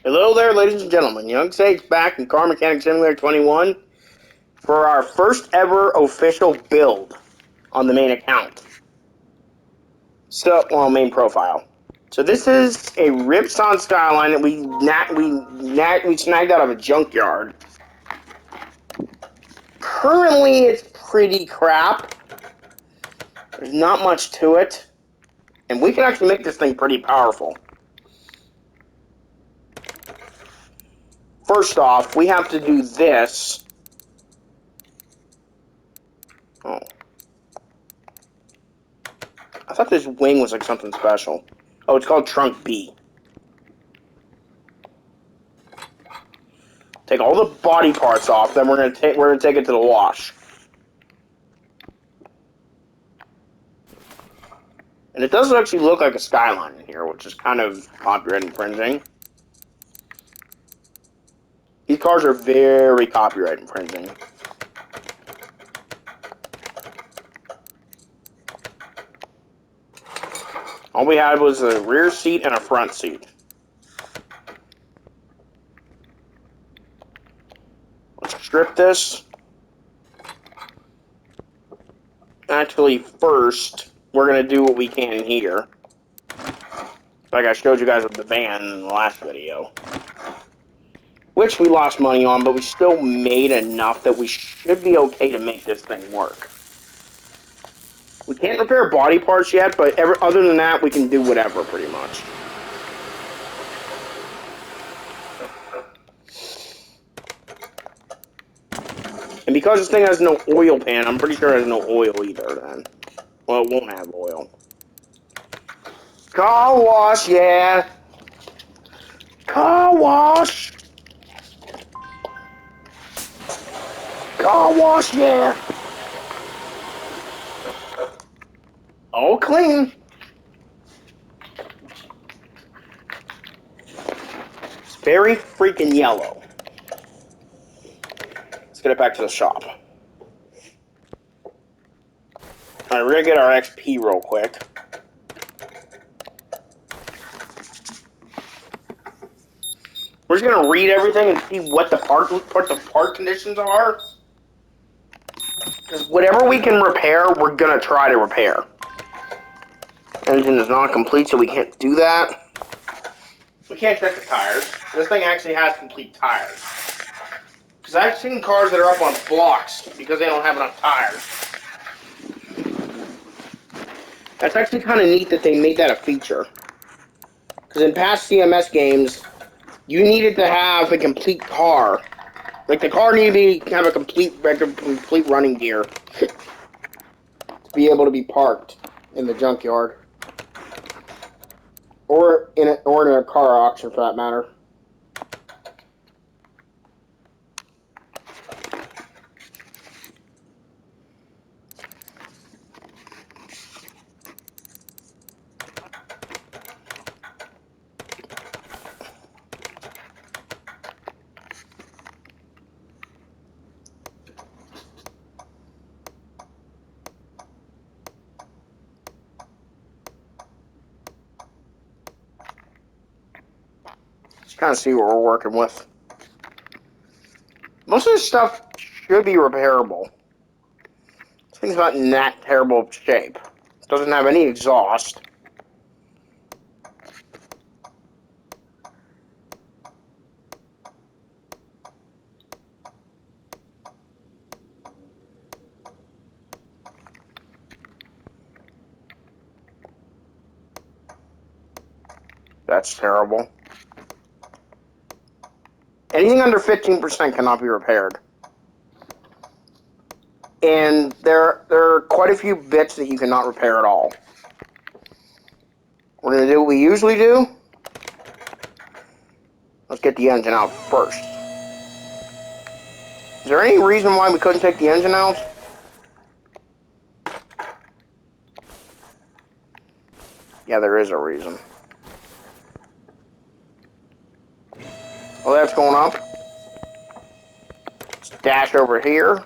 Hello there, ladies and gentlemen. Young Sage back in Car Mechanic Simulator 21 for our first ever official build on the main account. Main profile. So this is a Ribbsan Starline that we snagged out of a junkyard. Currently, it's pretty crap. There's not much to it, and we can actually make this thing pretty powerful. First off, we have to do this. Oh. I thought this wing was like something special. Oh, it's called Trunk B. Take all the body parts off, then we're gonna take it to the wash. And it does actually look like a Skyline in here, which is kind of copyright infringing. These cars are very copyright infringing. All we had was a rear seat and a front seat. Let's strip this. Actually, first, we're going to do what we can here. Like I showed you guys with the van in the last video. Which we lost money on, but we still made enough that we should be okay to make this thing work. We can't repair body parts yet, but other than that, we can do whatever, pretty much. And because this thing has no oil pan, I'm pretty sure it has no oil either, then. Well, it won't have oil. Car wash, yeah! Car wash! Car wash, yeah! All clean. It's very freaking yellow. Let's get it back to the shop. Alright, we're gonna get our XP real quick. We're just gonna read everything and see what the part conditions are. Because whatever we can repair, we're gonna try to repair. Engine is not complete, so we can't do that. We can't check the tires. This thing actually has complete tires. Because I've seen cars that are up on blocks because they don't have enough tires. That's actually kind of neat that they made that a feature. Because in past CMS games, you needed to have a complete car. Like, the car needed to have a complete running gear to be able to be parked in the junkyard. Or in a car auction, for that matter. Just kind of see what we're working with. Most of this stuff should be repairable. This thing's not in that terrible of shape. It doesn't have any exhaust. That's terrible. Anything under 15% cannot be repaired. And there are quite a few bits that you cannot repair at all. We're going to do what we usually do. Let's get the engine out first. Is there any reason why we couldn't take the engine out? Yeah, there is a reason. Well, that's going up. Let's dash over here.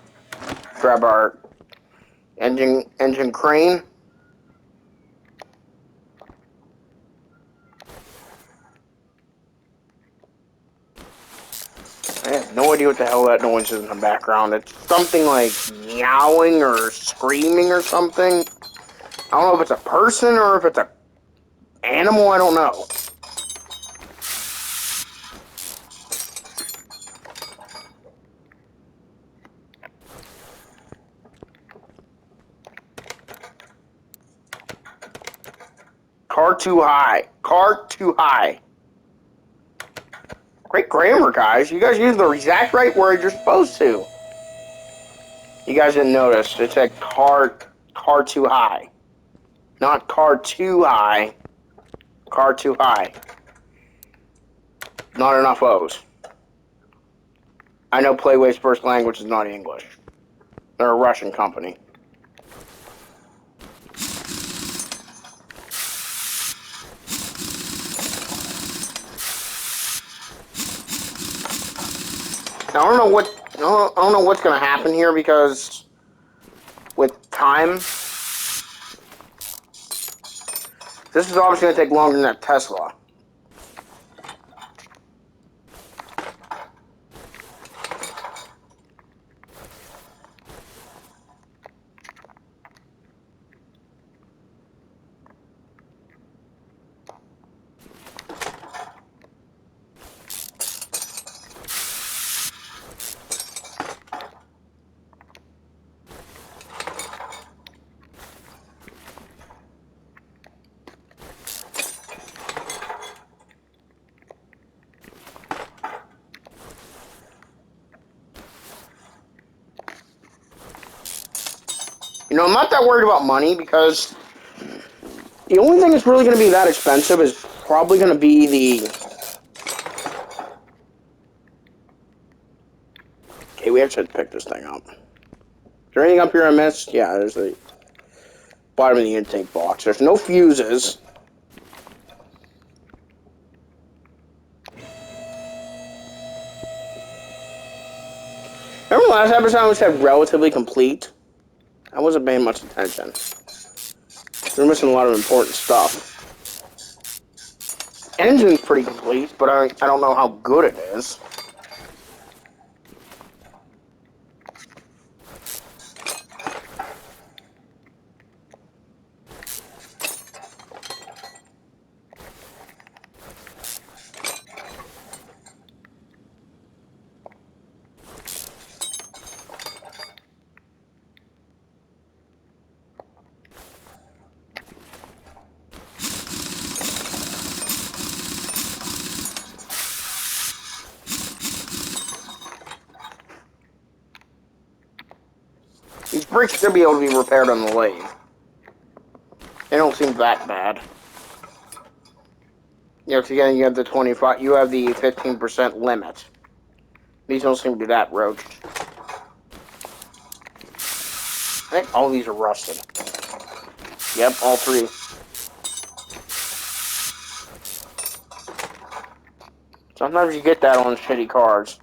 Grab our engine crane. I have no idea what the hell that noise is in the background. It's something like meowing or screaming or something. I don't know if it's a person or if it's an animal. I don't know. Car too high. Car too high. Great grammar, guys. You guys use the exact right word you're supposed to. You guys didn't notice. It said car too high. Not car too high. Car too high. Not enough O's. I know Playway's first language is not English. They're a Russian company. Now, I don't know what's going to happen here because with time, this is obviously going to take longer than that Tesla. You know, I'm not that worried about money because the only thing that's really going to be that expensive is probably going to be the... Okay, we actually have to pick this thing up. Is there anything up here I missed? Yeah, there's the bottom of the intake box. There's no fuses. Remember last episode I said relatively complete? I wasn't paying much attention. We're missing a lot of important stuff. Engine's pretty complete, but I don't know how good it is. These bricks should be able to be repaired on the lathe. They don't seem that bad. Yeah, because again, you have the 25, you have the 15% limit. These don't seem to be that roached. I think all these are rusted. Yep, all three. Sometimes you get that on shitty cars.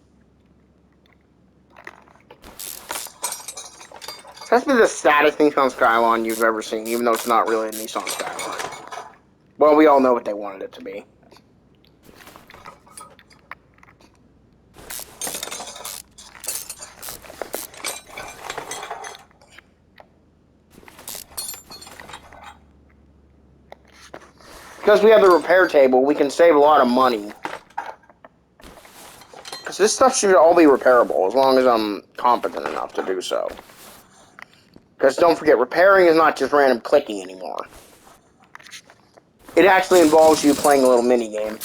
That's been the saddest Nissan Skyline you've ever seen, even though it's not really a Nissan Skyline. Well, we all know what they wanted it to be. Because we have the repair table, we can save a lot of money. Because this stuff should all be repairable, as long as I'm competent enough to do so. Because don't forget, repairing is not just random clicking anymore. It actually involves you playing a little mini-game.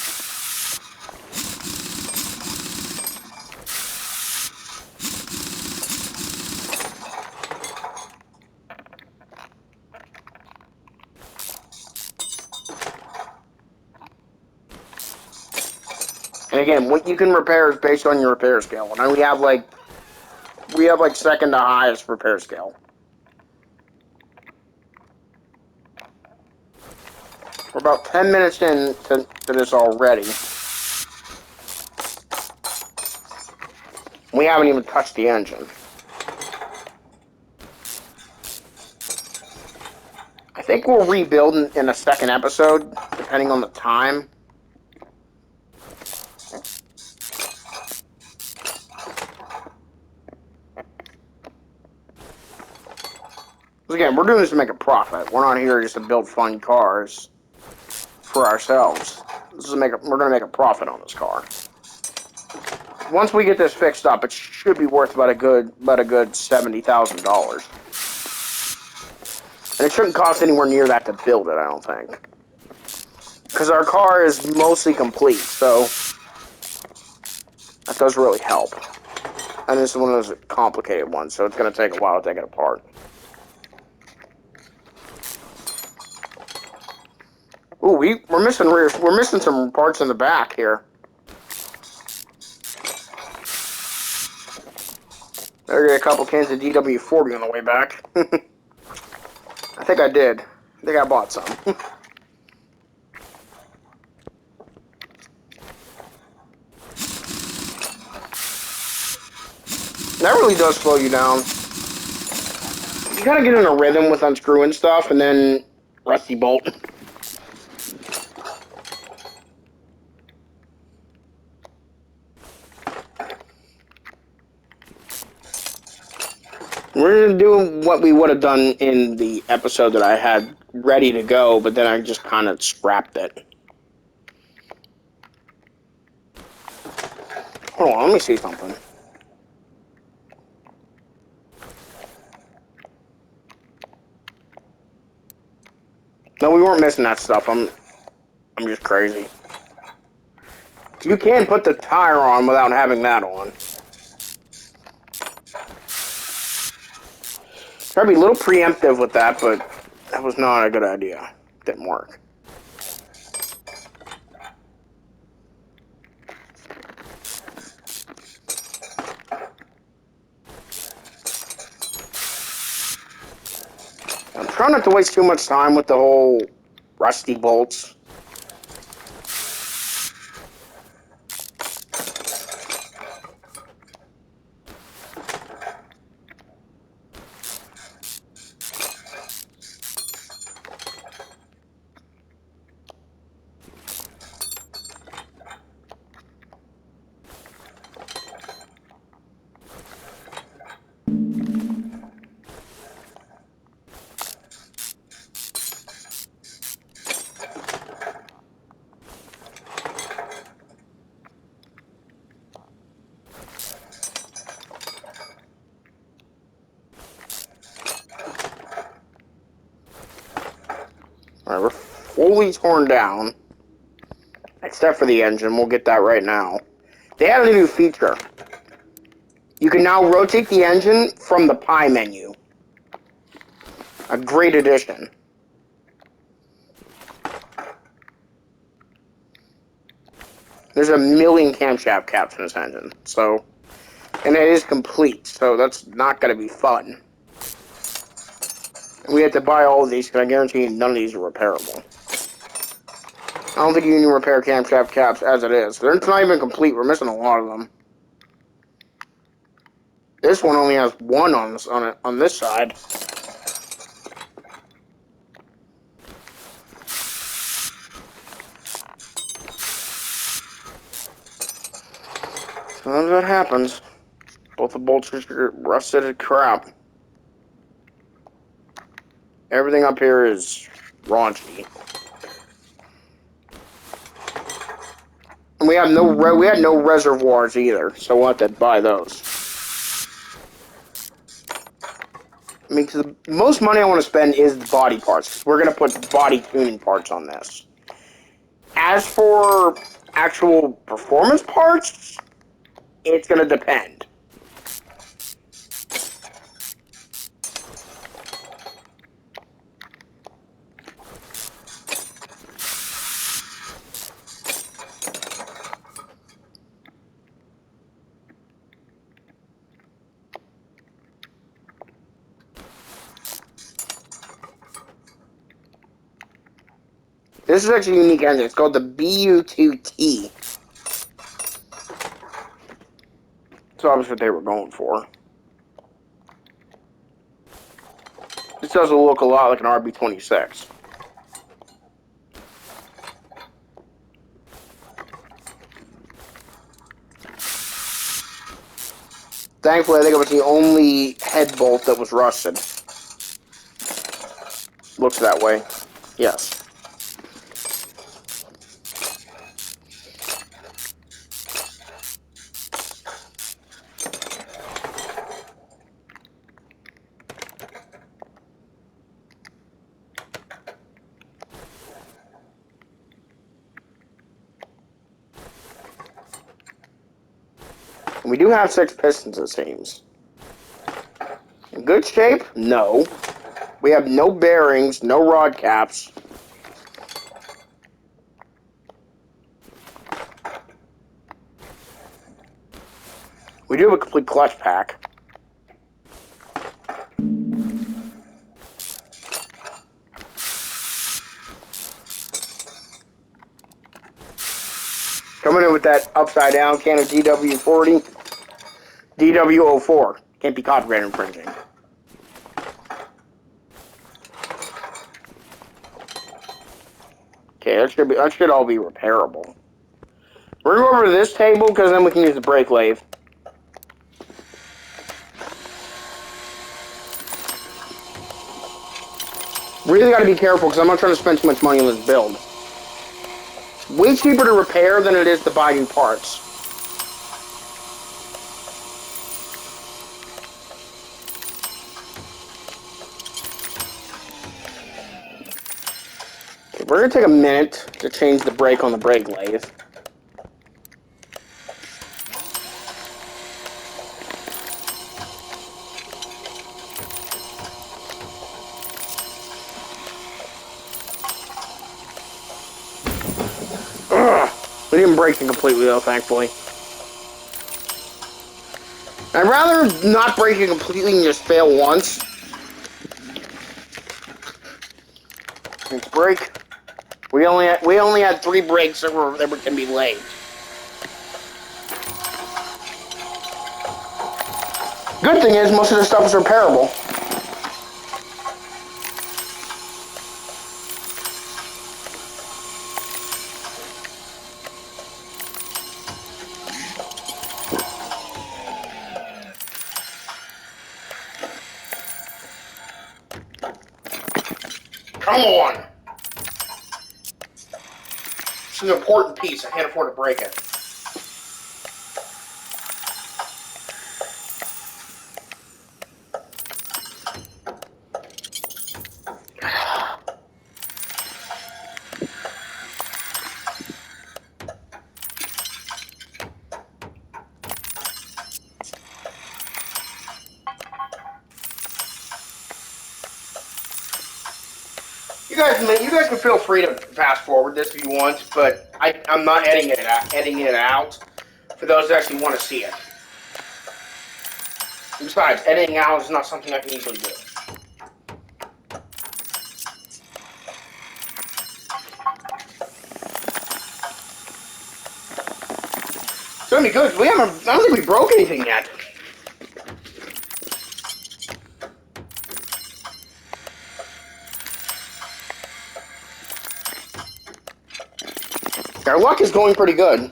And again, what you can repair is based on your repair scale. And we have like second to highest repair scale. We're about 10 minutes in to this already. We haven't even touched the engine. I think we'll rebuild in a second episode, depending on the time. again, we're doing this to make a profit. We're not here just to build fun cars for ourselves. We're going to make a profit on this car. Once we get this fixed up, it should be worth about a good $70,000. And it shouldn't cost anywhere near that to build it, I don't think. Because our car is mostly complete, so that does really help. And this is one of those complicated ones, so it's going to take a while to take it apart. Ooh, we're missing some parts in the back here. Better get a couple cans of DW40 on the way back. I think I did. I think I bought some. That really does slow you down. You gotta get in a rhythm with unscrewing stuff and then rusty bolt. We're gonna do what we would have done in the episode that I had ready to go, but then I just kind of scrapped it. Hold on, let me see something. No, we weren't missing that stuff. I'm just crazy. You can put the tire on without having that on. Try to be a little preemptive with that, but that was not a good idea. Didn't work. I'm trying not to waste too much time with the whole rusty bolts. Alright, we're fully torn down. Except for the engine. We'll get that right now. They added a new feature. You can now rotate the engine from the pie menu. A great addition. There's a million camshaft caps in this engine. So, and it is complete. So that's not going to be fun. We have to buy all of these because I guarantee you none of these are repairable. I don't think you can repair camshaft caps as it is. They're not even complete. We're missing a lot of them. This one only has one on this side. Sometimes that happens. Both the bolts are rusted as crap. Everything up here is raunchy. And we had no reservoirs either, so we'll have to buy those. I mean, cause the most money I want to spend is the body parts, because we're going to put body tuning parts on this. As for actual performance parts, it's going to depend. This is actually a unique engine. It's called the BU2T. That's obviously what they were going for. This does look a lot like an RB26. Thankfully, I think it was the only head bolt that was rusted. looks that way. Yes. We do have 6 pistons, it seems. In good shape? No. We have no bearings, no rod caps. We do have a complete clutch pack. Coming in with that upside down can of DW40. DW04. Can't be copyright infringing. Okay, that should all be repairable. We're going to go over to this table because then we can use the brake lathe. Really got to be careful because I'm not trying to spend too much money on this build. It's way cheaper to repair than it is to buy new parts. Okay, we're going to take a minute to change the brake on the brake lathe. We didn't break it completely though, thankfully. I'd rather not break it completely and just fail once. Let's break. We only had 3 brakes that can be laid. Good thing is most of the stuff is repairable. Come on! It's an important piece. I can't afford to break it. You guys can feel free to fast forward this if you want, but I'm not editing it out for those that actually want to see it. Besides, editing out is not something I can easily do. It's gonna be good. I don't think we broke anything yet. Our luck is going pretty good.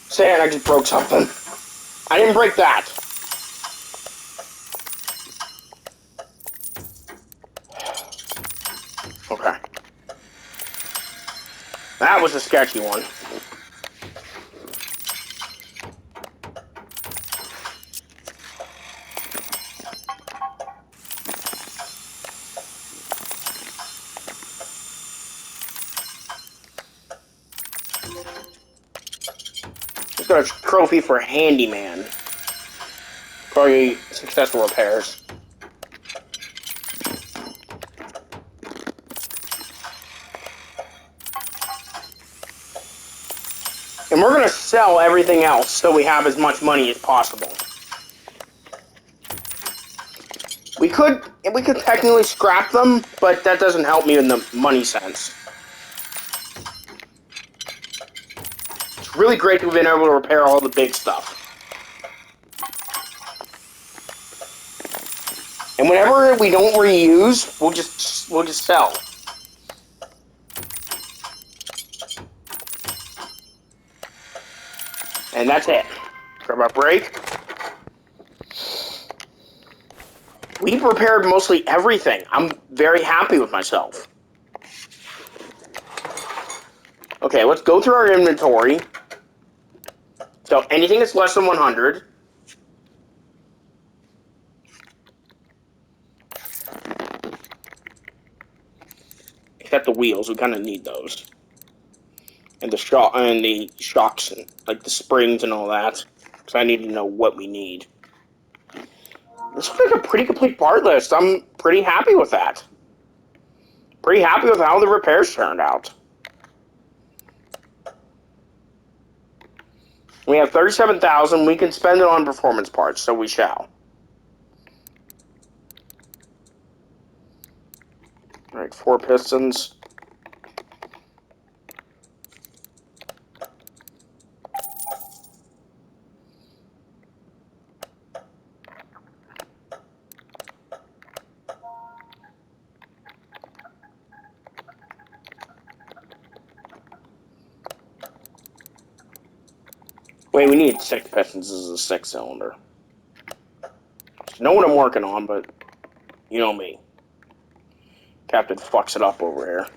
Saying I just broke something. I didn't break that. Okay. That was a sketchy one. Just got a trophy for handyman. Probably successful repairs. And we're going to sell everything else so we have as much money as possible. We could technically scrap them, but that doesn't help me in the money sense. It's really great that we've been able to repair all the big stuff. And whenever we don't reuse, we'll just sell. And that's it. Grab our brake. We've repaired mostly everything. I'm very happy with myself. Okay, let's go through our inventory. So anything that's less than 100. Except the wheels, we kind of need those. And the shocks, and like the springs and all that. Because I need to know what we need. This looks like a pretty complete part list. I'm pretty happy with that. Pretty happy with how the repairs turned out. We have 37,000. We can spend it on performance parts, so we shall. All right, 4 pistons. Wait, we need 6 pistons. This is a 6-cylinder. I know what I'm working on, but you know me. Captain fucks it up over here.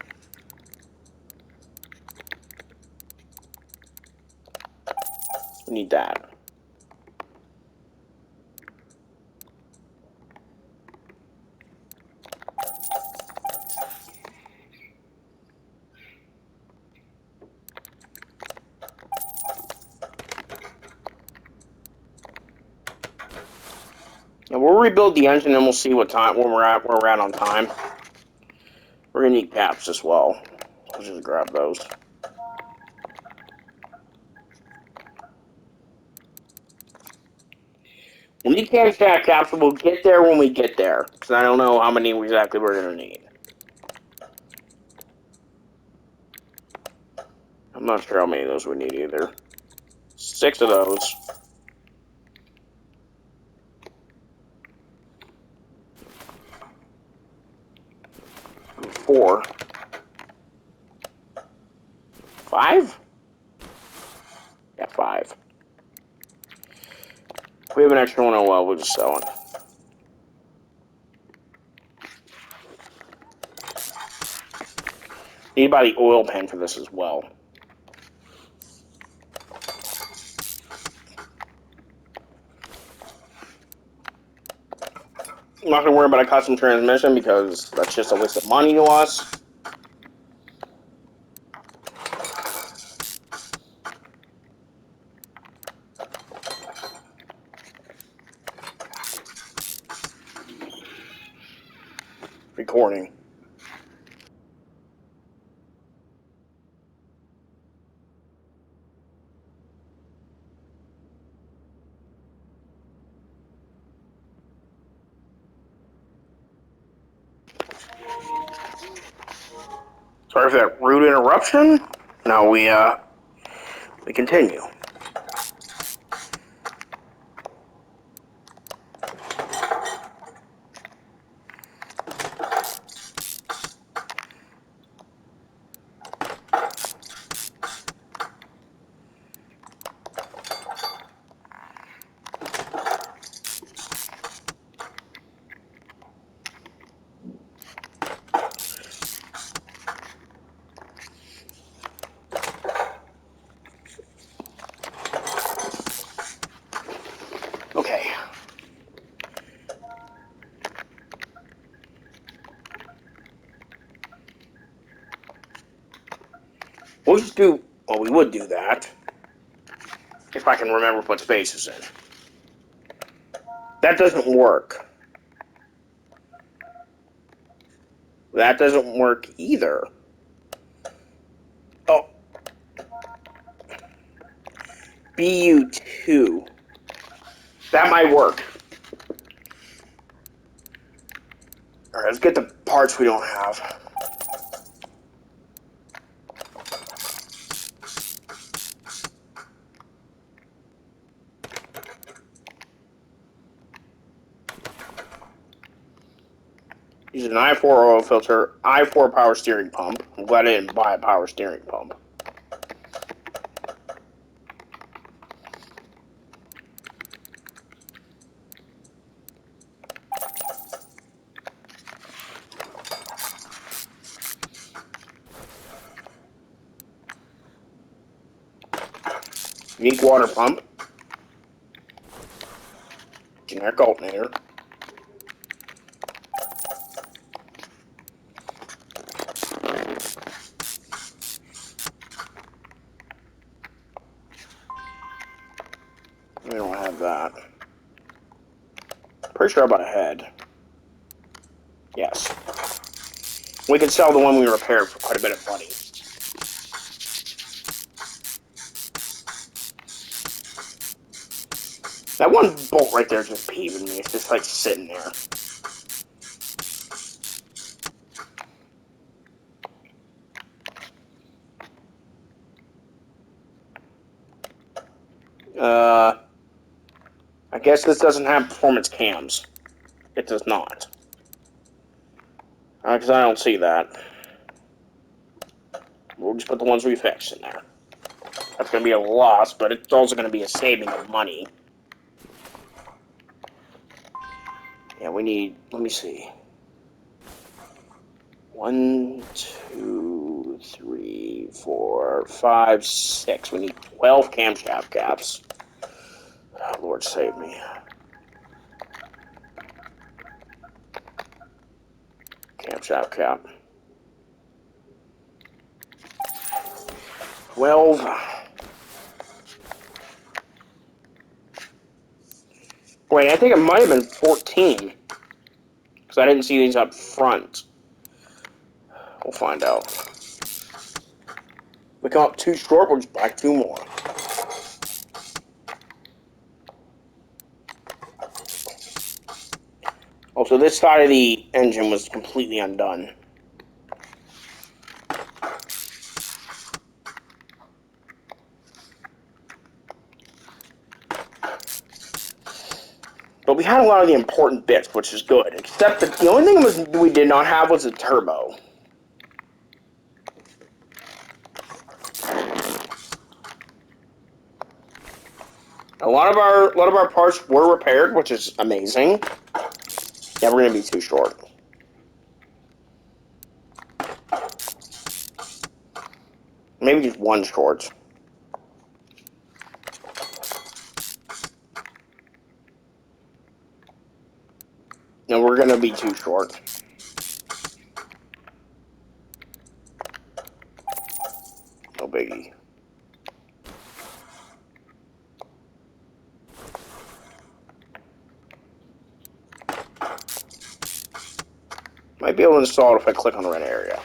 We need that. And we'll rebuild the engine and we'll see what time where we're at on time. We're gonna need caps as well. Let's just grab those. We need camshaft caps, but we'll get there when we get there. Because I don't know how many exactly we're gonna need. I'm not sure how many of those we need either. 6 of those. 4. 5? Yeah, 5. If we have an extra one, oh well, we'll just sell it. Need to buy the oil pan for this as well. I'm not going to worry about a custom transmission because that's just a waste of money to us. Recording. Sorry for that rude interruption. Now we continue. Okay. We'll just do, well, we would do that. If I can remember to put spaces in. That doesn't work. That doesn't work either. Oh. BU2. That might work. Alright, let's get the parts we don't have. Use an I4 oil filter, I4 power steering pump. I'm glad I didn't buy a power steering pump. Unique water pump. Generic alternator. We don't have that. Pretty sure about a head. Yes. We could sell the one we repaired for quite a bit of money. That one bolt right there is just peeving me. It's just like sitting there. I guess this doesn't have performance cams. It does not. Because I don't see that. We'll just put the ones we fixed in there. That's going to be a loss, but it's also going to be a saving of money. Yeah, we need, let me see. 1, 2, 3, 4, 5, 6. We need 12 camshaft caps. Oh, Lord save me. Camshaft cap. 12. Wait, I think it might have been 14. Because I didn't see these up front. We'll find out. We come up 2 short, we'll just buy 2 more. Also, this side of the engine was completely undone. But we had a lot of the important bits, which is good. Except that the only thing we did not have was a turbo. A lot of our parts were repaired, which is amazing. Yeah, we're gonna be too short. Maybe just 1 short. No, we're gonna be too short. No biggie. Might be able to install it if I click on the right area.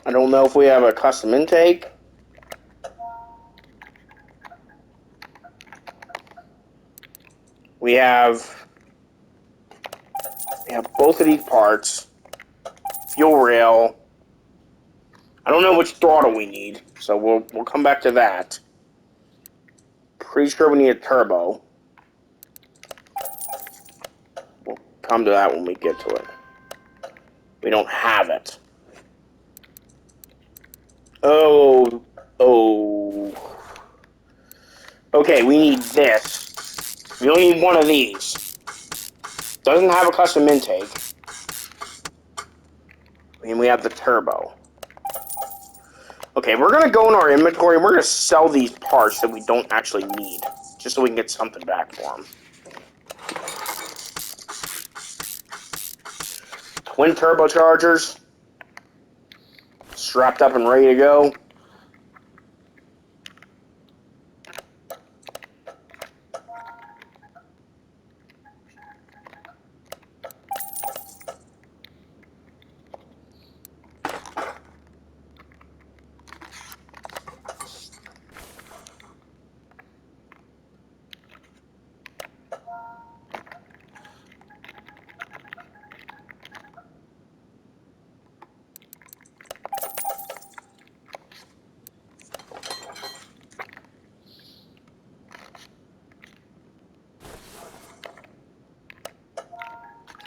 I don't know if we have a custom intake. We have both of these parts. Fuel rail. I don't know which throttle we need, so we'll come back to that. Pretty sure we need a turbo. We'll come to that when we get to it. We don't have it. Oh. Okay, we need this. We only need one of these. Doesn't have a custom intake. And we have the turbo. Okay, we're going to go in our inventory and we're going to sell these parts that we don't actually need. Just so we can get something back for them. Twin turbochargers. Strapped up and ready to go.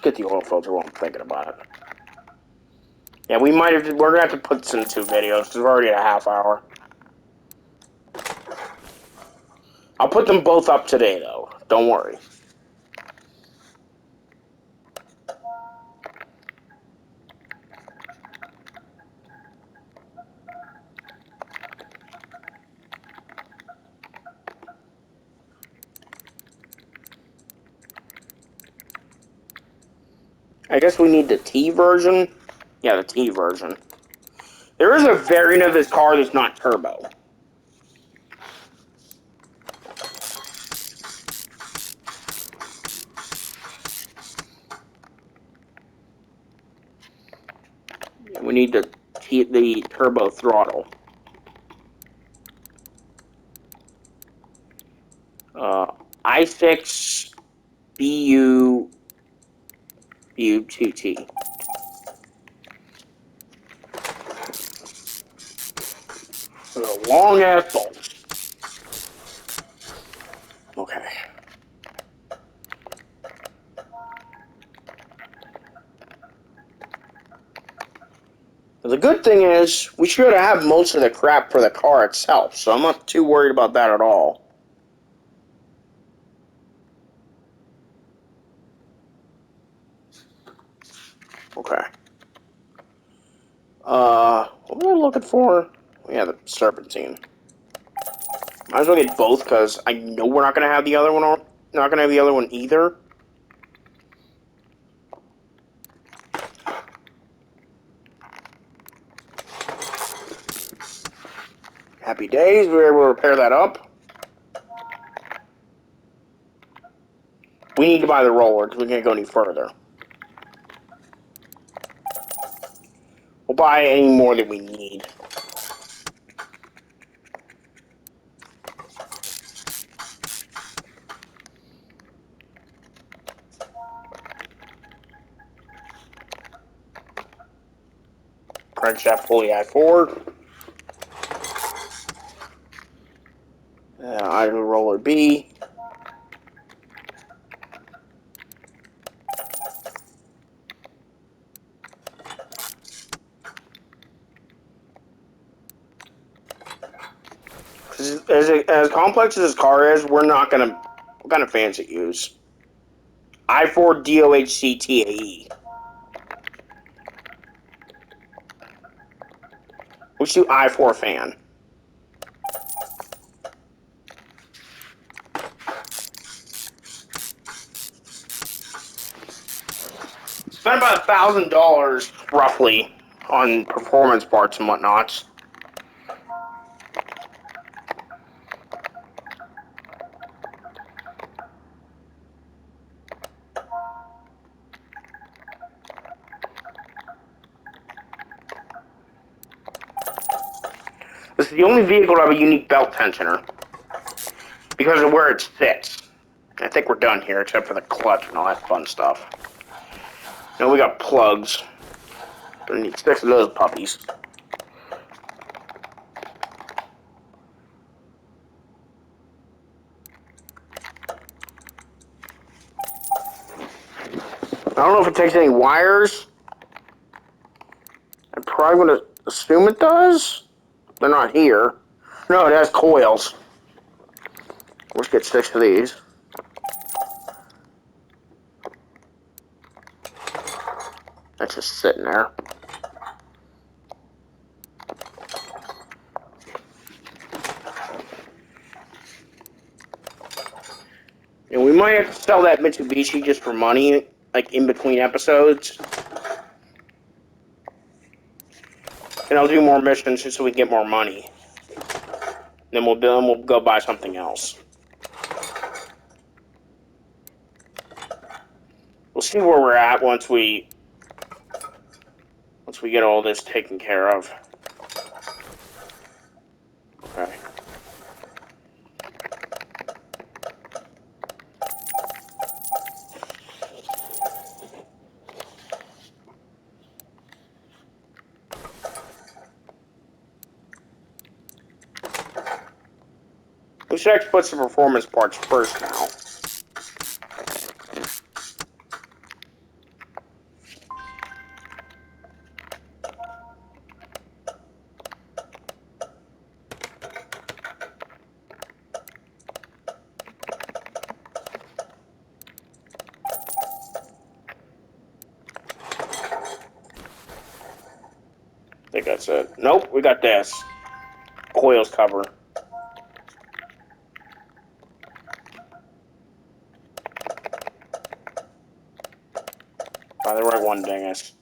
get the oil filter while I'm thinking about it. Yeah, we're gonna have to put this in 2 videos, because we're already at a half hour. I'll put them both up today, though. Don't worry. I guess we need the T version. Yeah, the T version. There is a variant of this car that's not turbo. We need the turbo throttle. I6 BU2T. A long ass bolt. Okay. The good thing is, we should have most of the crap for the car itself, so I'm not too worried about that at all. Okay. What was I looking for? Yeah, the serpentine. Might as well get both, because I know we're not going to have the other one on. Not going to have the other one either. Happy days, we were able to repair that up. We need to buy the roller, because we can't go any further. We'll buy any more than we need. Crankshaft pulley I4. Idle roller B. As complex as this car is, we're not gonna. What kind of fans it use? I4 DOHC TAE. Let's do I4 fan. Spent about $1,000 roughly on performance parts and whatnots. This is the only vehicle to have a unique belt tensioner because of where it sits. I think we're done here, except for the clutch and all that fun stuff. Now we got plugs. We need 6 of those puppies. I don't know if it takes any wires. I'm probably going to assume it does. They're not here. No, it has coils. Let's get 6 of these. That's just sitting there. And we might have to sell that Mitsubishi just for money, like in between episodes. And I'll do more missions just so we get more money. Then we'll go buy something else. We'll see where we're at once we get all this taken care of. Okay. We should actually put some performance parts first now. think that's it. Nope, we got this. Coils cover. By the right one, dingus.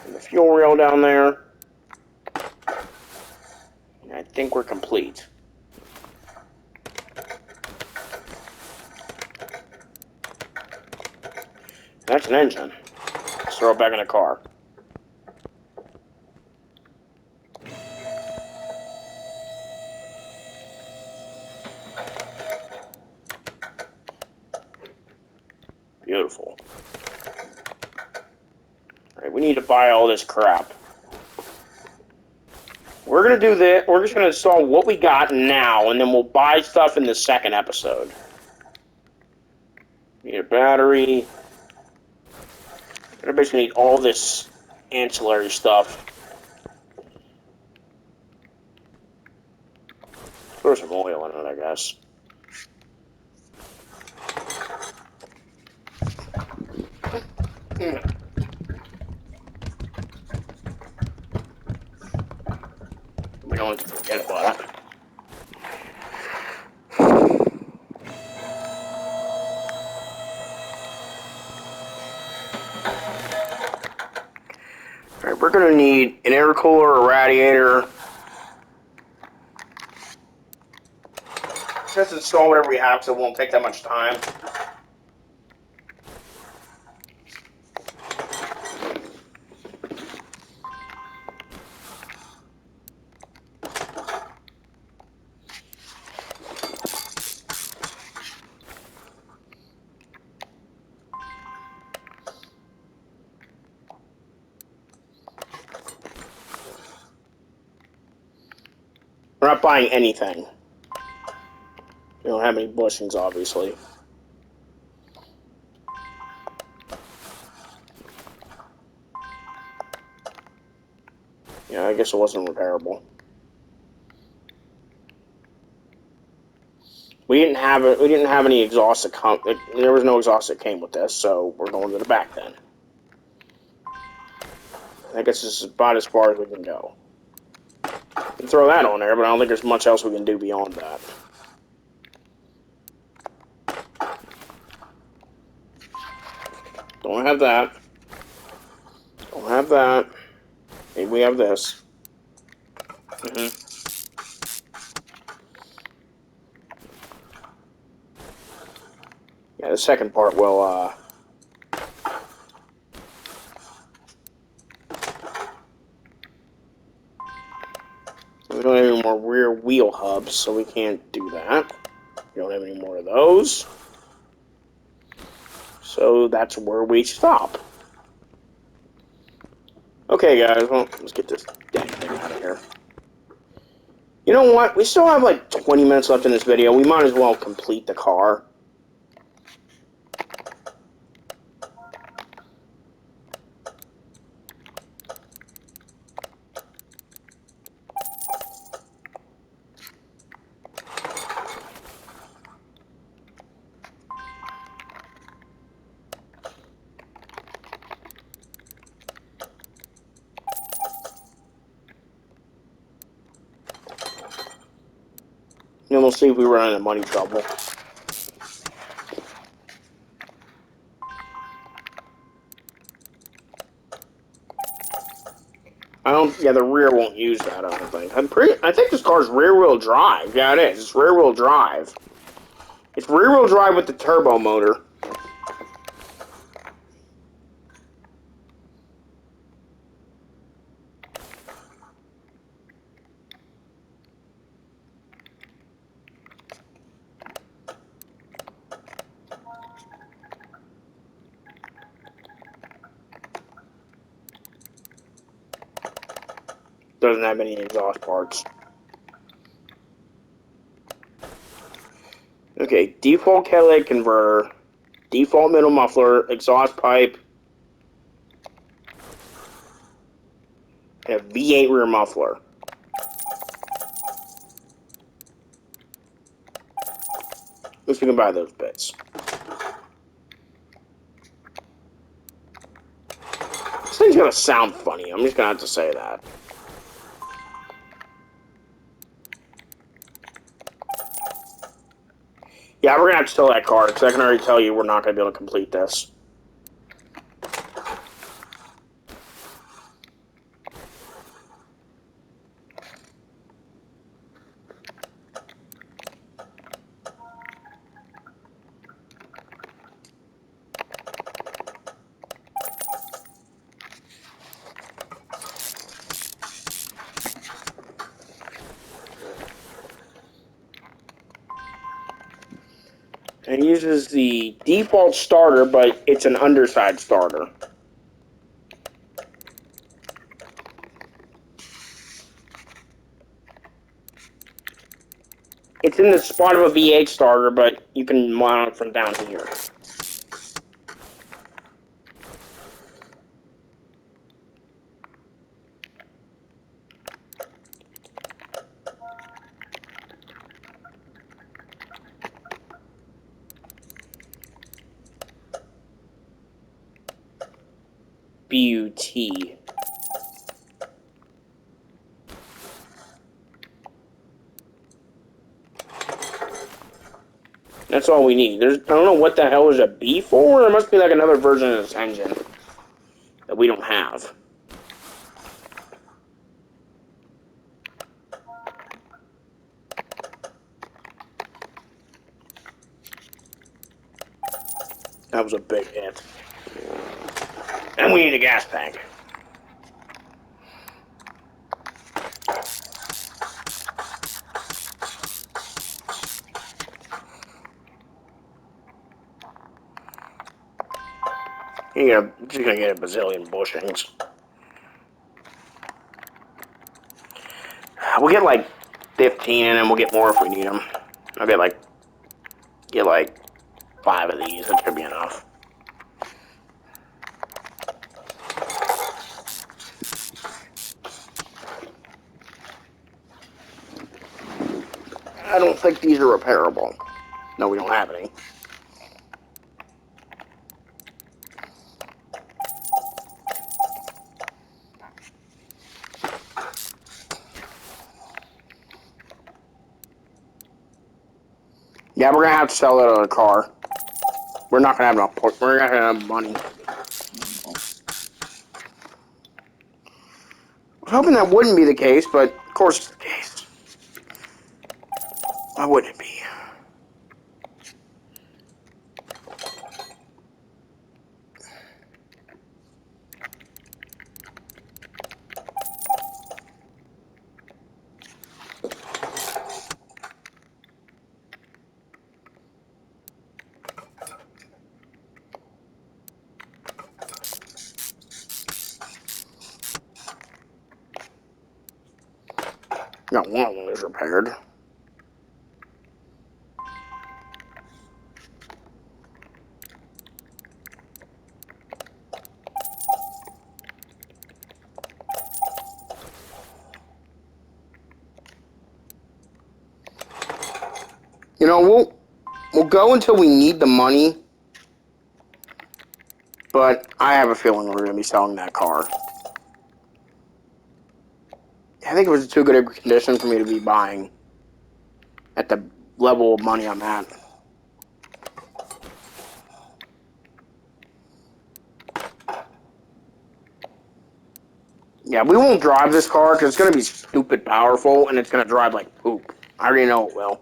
And the fuel rail down there. And I think we're complete. That's an engine. Let's throw it back in the car. Beautiful. Alright, we need to buy all this crap. We're going to do this. We're just going to install what we got now, and then we'll buy stuff in the second episode. Need a battery. I basically need all this ancillary stuff. Throw some oil in it, I guess. We don't have to forget about it. Alright, we're going to need an air cooler, a radiator. Just install whatever we have so it won't take that much time. We're not buying anything. We don't have any bushings, obviously. Yeah, I guess it wasn't repairable. We didn't have it. We didn't have any exhaust that come. There was no exhaust that came with this, so we're going to the back then. I guess this is about as far as we can go. We can throw that on there, but I don't think there's much else we can do beyond that. Don't have that. Don't have that. Maybe we have this. Yeah, the second part will, we don't have any more rear wheel hubs, so we can't do that. We don't have any more of those. So that's where we stop. Okay, guys, well, let's get this dang thing out of here. You know what? We still have like 20 minutes left in this video. We might as well complete the car. And we'll see if we run into money trouble. Yeah, the rear won't use that, I don't think. I think this car's rear-wheel drive. Yeah, it is. It's rear-wheel drive. It's rear-wheel drive with the turbo motor. Doesn't have any exhaust parts. Okay, default catalytic converter, default middle muffler, exhaust pipe, and a V8 rear muffler. At least we can buy those bits. gonna sound funny. I'm just gonna have to say that. Yeah, we're gonna have to sell that car, because I can already tell you we're not gonna be able to complete this. It uses the default starter, but it's an underside starter. It's in the spot of a V8 starter, but you can mount it from down here. BUT. That's all we need. I don't know what the hell is a B for. There must be like another version of this engine that we don't have. That was a big hit. And we need a gas tank. You're just gonna get a bazillion bushings. We'll get like 15 and then we'll get more if we need them. I'll get like 5 of these. That should be enough. I don't think these are repairable. No, we don't have any. Yeah, we're gonna have to sell that other car. We're not gonna have enough. We're not gonna have money. I was hoping that wouldn't be the case, but of course it's the case. Why wouldn't it be? Got one of them is repaired. You know, we'll go until we need the money, but I have a feeling we're gonna be selling that car. I think it was too good a condition for me to be buying at the level of money I'm at. Yeah, we won't drive this car because it's going to be stupid powerful and it's going to drive like poop. I already know it will.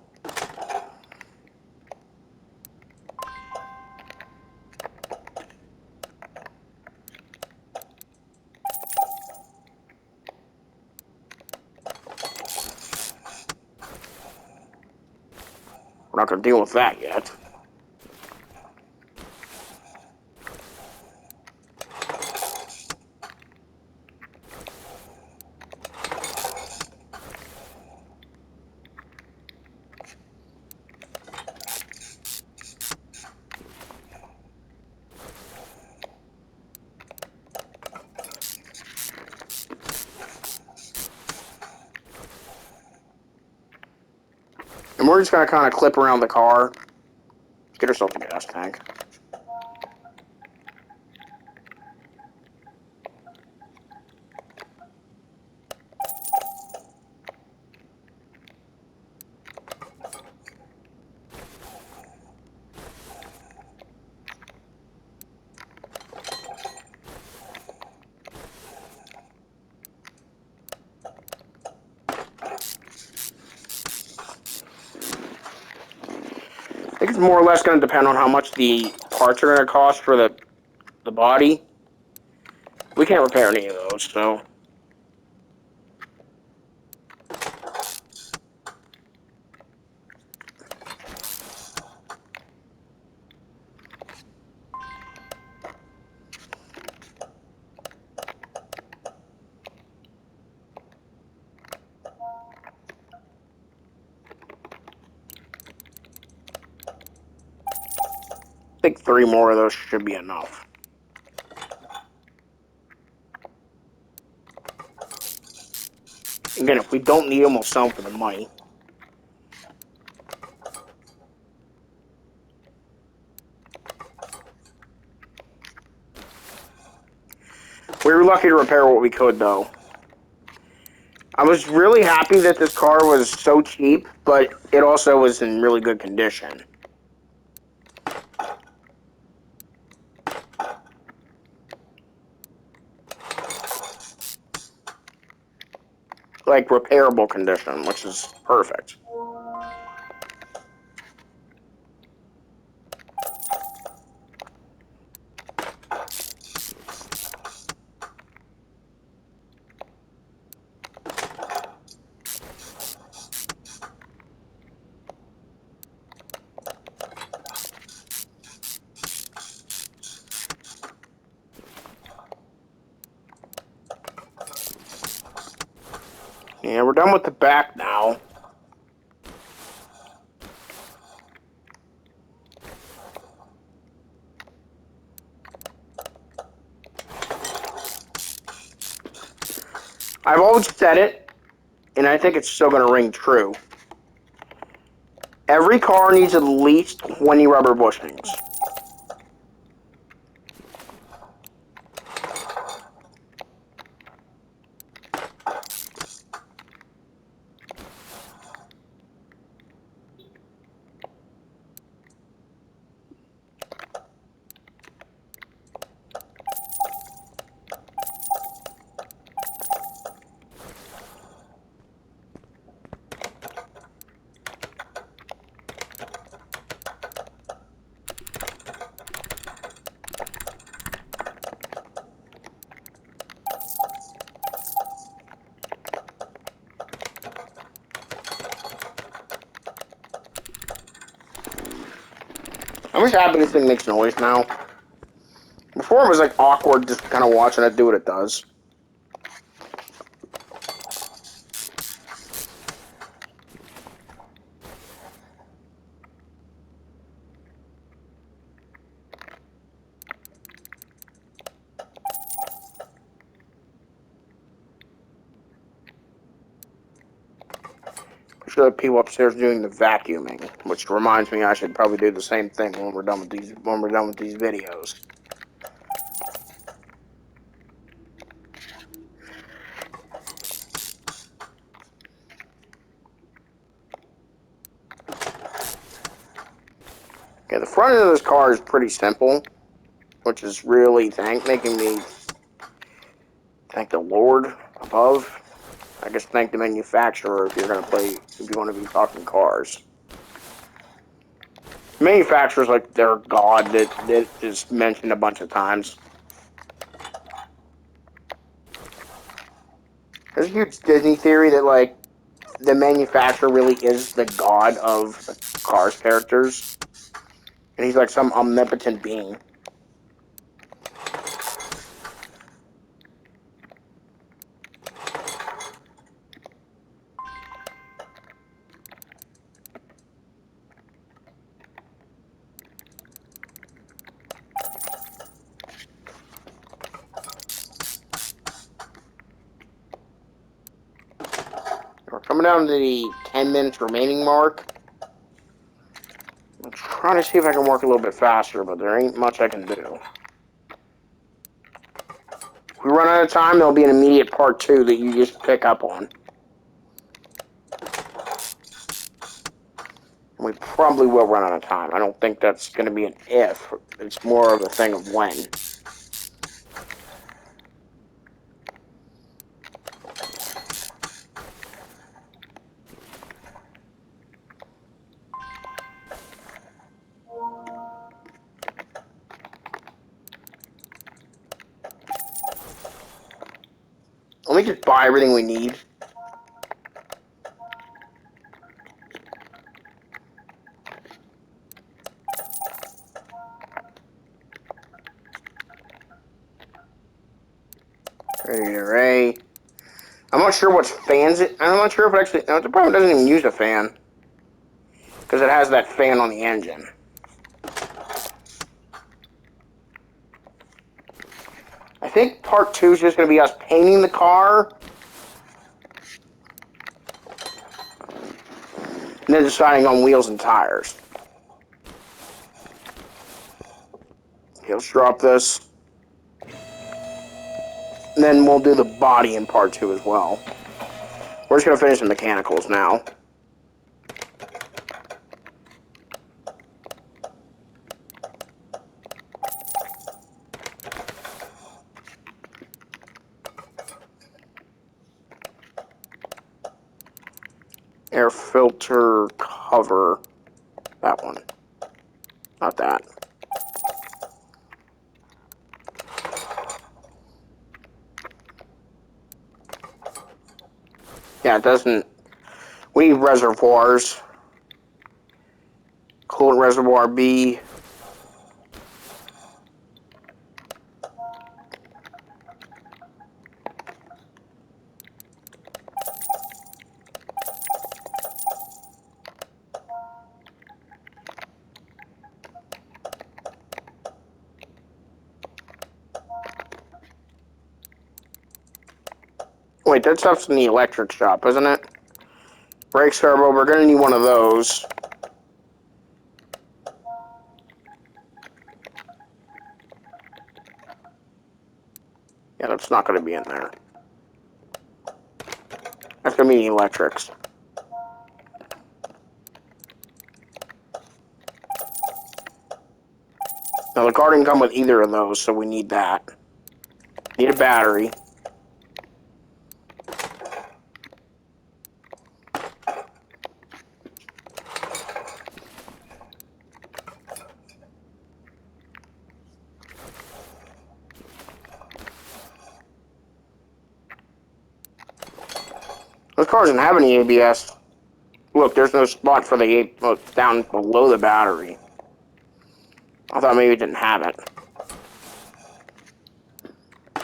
We're not going to deal with that yet. And we're just going to kind of clip around the car. Get ourselves a gas tank. I think it's more or less going to depend on how much the parts are going to cost for the body. We can't repair any of those, so... I think 3 more of those should be enough. Again, if we don't need them, we'll sell them for the money. We were lucky to repair what we could, though. I was really happy that this car was so cheap, but it also was in really good condition. Like, repairable condition, which is perfect. Yeah, we're done with the back now. I've always said it, and I think it's still going to ring true. Every car needs at least 20 rubber bushings. I'm just happy this thing makes noise now. Before it was like awkward just kind of watching it do what it does. I'm sure the people upstairs doing the vacuuming, which reminds me I should probably do the same thing when we're done with these videos. Okay, the front end of this car is pretty simple, which is really making me thank the Lord above. I guess thank the manufacturer if you want to be talking cars. Manufacturers like they're God that is mentioned a bunch of times. There's a huge Disney theory that like the manufacturer really is the god of the Cars characters, and he's like some omnipotent being. We're coming down to the 10 minutes remaining mark. I'm trying to see if I can work a little bit faster, but there ain't much I can do. If we run out of time, there'll be an immediate part 2 that you just pick up on. And we probably will run out of time. I don't think that's going to be an if. It's more of a thing of when. Let me just buy everything we need. Array. I'm not sure what fans it. I'm not sure if it actually. No, it probably doesn't even use a fan because it has that fan on the engine. I think part 2 is just going to be us painting the car and then deciding on wheels and tires. Okay, let's drop this. And then we'll do the body in part 2 as well. We're just going to finish the mechanicals now. Air filter cover. That one. Not that. Yeah, it doesn't. We need reservoirs. Coolant reservoir B. Wait, that stuff's in the electric shop, isn't it? Brake servo, we're going to need one of those. Yeah, that's not going to be in there. That's going to be the electrics. Now, the car didn't come with either of those, so we need that. Need a battery. This car doesn't have any ABS. Look, there's no spot for the look down below the battery. I thought maybe it didn't have it. I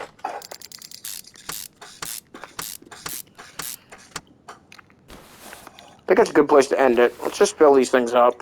think that's a good place to end it. Let's just fill these things up.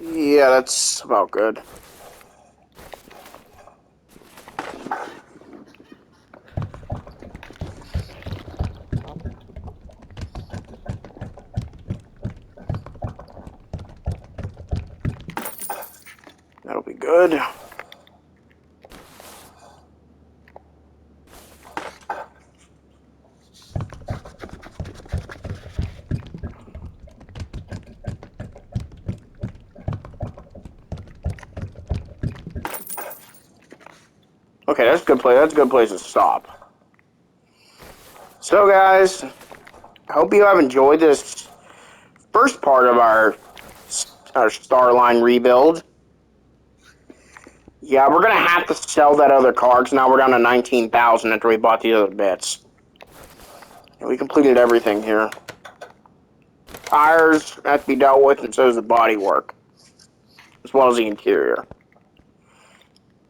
Yeah, that's about good. That'll be good. Okay, that's a good place. That's a good place to stop. So, guys, I hope you have enjoyed this first part of our Starline rebuild. Yeah, we're gonna have to sell that other car because now we're down to 19,000 after we bought the other bits. And we completed everything here. Tires have to be dealt with, and so does the bodywork, as well as the interior.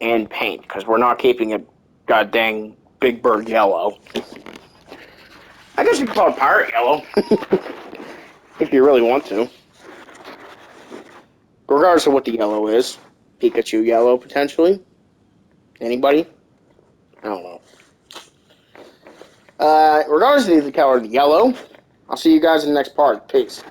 And paint, because we're not keeping it god dang Big Bird yellow. I guess you could call it pirate yellow. If you really want to. Regardless of what the yellow is. Pikachu yellow, potentially. Anybody? I don't know. Regardless of the color of the yellow, I'll see you guys in the next part. Peace.